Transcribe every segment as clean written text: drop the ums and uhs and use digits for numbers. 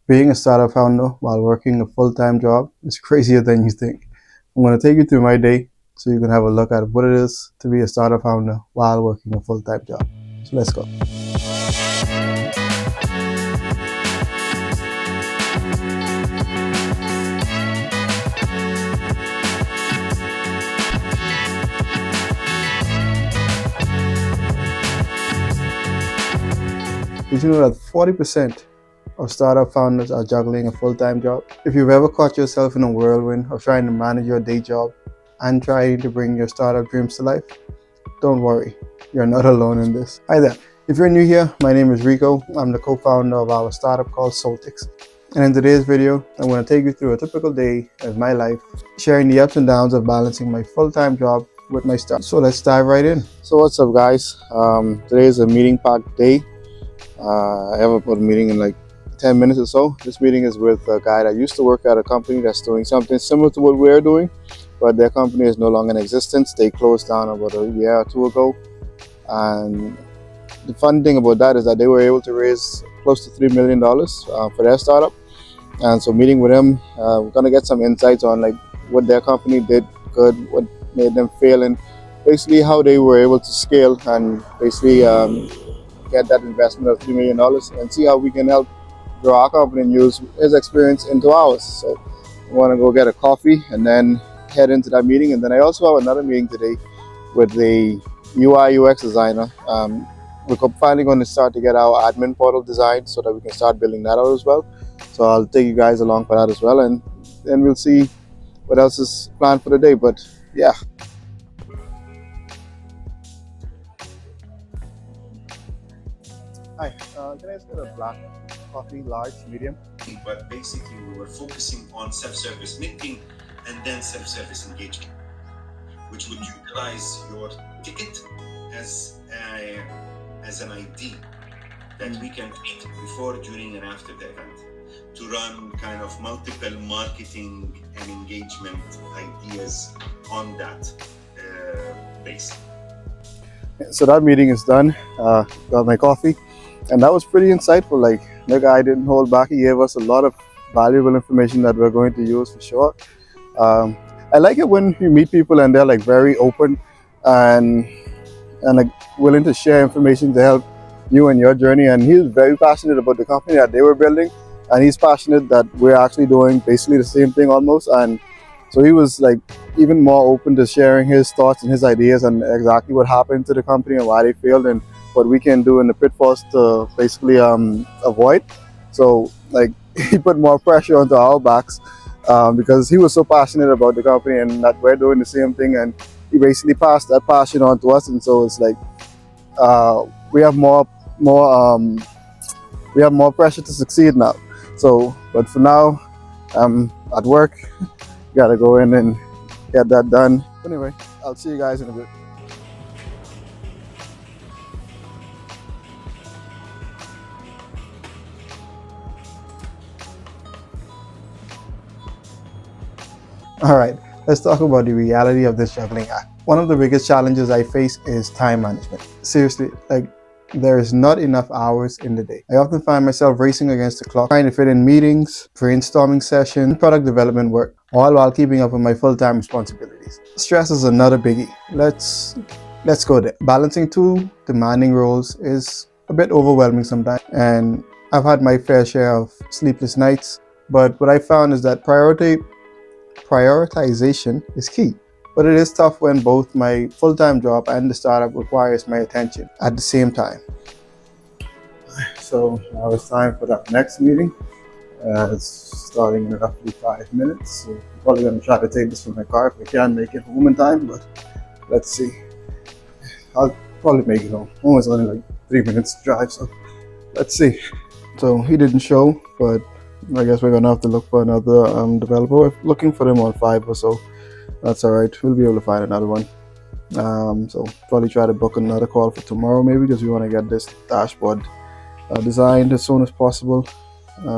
Being a startup founder while working a full-time job is crazier than you think. I'm going to take you through my day so you can have a look at what it is to be a startup founder while working a full-time job. So let's go. Did you know that 40% of startup founders are juggling a full-time job? If you've ever caught yourself in a whirlwind of trying to manage your day job and trying to bring your startup dreams to life, don't worry, you're not alone in this. Hi there. If you're new here, my name is Rico. I'm the co-founder of our startup called Soltix. And in today's video, I'm going to take you through a typical day of my life, sharing the ups and downs of balancing my full-time job with my startup. So let's dive right in. So what's up, guys? Today is a meeting-packed day. I have a meeting in like 10 minutes or so. This meeting is with a guy that used to work at a company that's doing something similar to what we're doing, but their company is no longer in existence. They closed down about a year or two ago. And the fun thing about that is that they were able to raise close to $3 million for their startup. And so meeting with him, we're going to get some insights on like what their company did good, what made them fail, and basically how they were able to scale and basically get that investment of $3 million and see how we can help grow our company and use his experience into ours. So I want to go get a coffee and then head into that meeting. And then I also have another meeting today with the UI UX designer. We're finally going to start to get our admin portal designed so that we can start building that out as well. So I'll take you guys along for that as well, and then we'll see what else is planned for the day. But yeah. Hi, can I just get a black coffee, large, medium? But basically we were focusing on self-service meeting and then self-service engagement, which would utilize your ticket as an ID that we can create before, during, and after the event to run kind of multiple marketing and engagement ideas on that base. So that meeting is done. Got my coffee. And that was pretty insightful. Like, the guy didn't hold back. He gave us a lot of valuable information that we're going to use for sure. I like it when you meet people and they're like very open and like willing to share information to help you in your journey. And he's very passionate about the company that they were building, and he's passionate that we're actually doing basically the same thing almost. And so he was like even more open to sharing his thoughts and his ideas and exactly what happened to the company and why they failed and what we can do in the pitfalls to basically avoid. So like he put more pressure onto our backs because he was so passionate about the company and that we're doing the same thing, and he basically passed that passion on to us. And so it's like we have more pressure to succeed now. So but for now I'm at work, gotta go in and get that done. Anyway, I'll see you guys in a bit. All right, let's talk about the reality of this juggling act. One of the biggest challenges I face is time management. Seriously, like there is not enough hours in the day. I often find myself racing against the clock, trying to fit in meetings, brainstorming sessions, product development work, all while keeping up with my full-time responsibilities. Stress is another biggie. Let's go there. Balancing two demanding roles is a bit overwhelming sometimes, and I've had my fair share of sleepless nights, but what I found is that prioritization is key. But it is tough when both my full-time job and the startup requires my attention at the same time. So now it's time for that next meeting. It's starting in roughly 5 minutes. So I'm probably going to try to take this from my car if I can make it home in time, but let's see. I'll probably make it home. It's only like 3 minutes drive, so let's see. So he didn't show, but I guess we're gonna have to look for another developer. We're looking for them on Fiverr, so that's all right. We'll be able to find another one. So probably try to book another call for tomorrow, maybe, because we want to get this dashboard designed as soon as possible,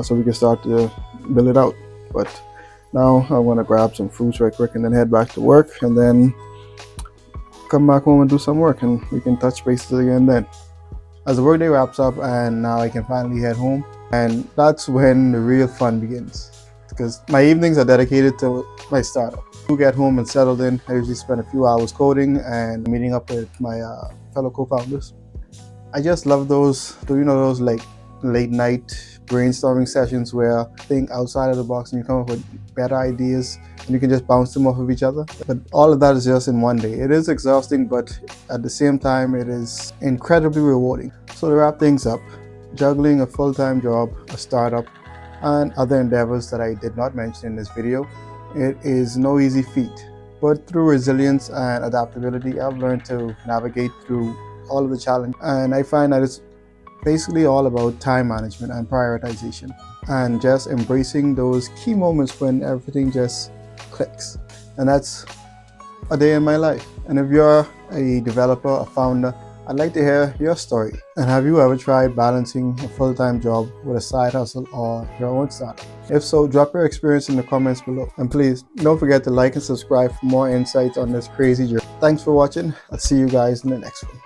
so we can start to build it out. But now I want to grab some fruits right quick and then head back to work, and then come back home and do some work, and we can touch bases again then. As the workday wraps up and now I can finally head home, And that's when the real fun begins. Because my evenings are dedicated to my startup. To get home and settled in, I usually spend a few hours coding and meeting up with my fellow co-founders. I just love those like late night brainstorming sessions where you think outside of the box and you come up with better ideas and you can just bounce them off of each other. But all of that is just in one day. It is exhausting, but at the same time, it is incredibly rewarding. So to wrap things up, juggling a full-time job, a startup, and other endeavors that I did not mention in this video, it is no easy feat. But through resilience and adaptability, I've learned to navigate through all of the challenge, and I find that it's basically all about time management and prioritization and just embracing those key moments when everything just clicks. And that's a day in my life. And if you're a developer, a founder, I'd like to hear your story. And have you ever tried balancing a full-time job with a side hustle or your own startup? If so, drop your experience in the comments below. And please don't forget to like and subscribe for more insights on this crazy journey. Thanks for watching. I'll see you guys in the next one.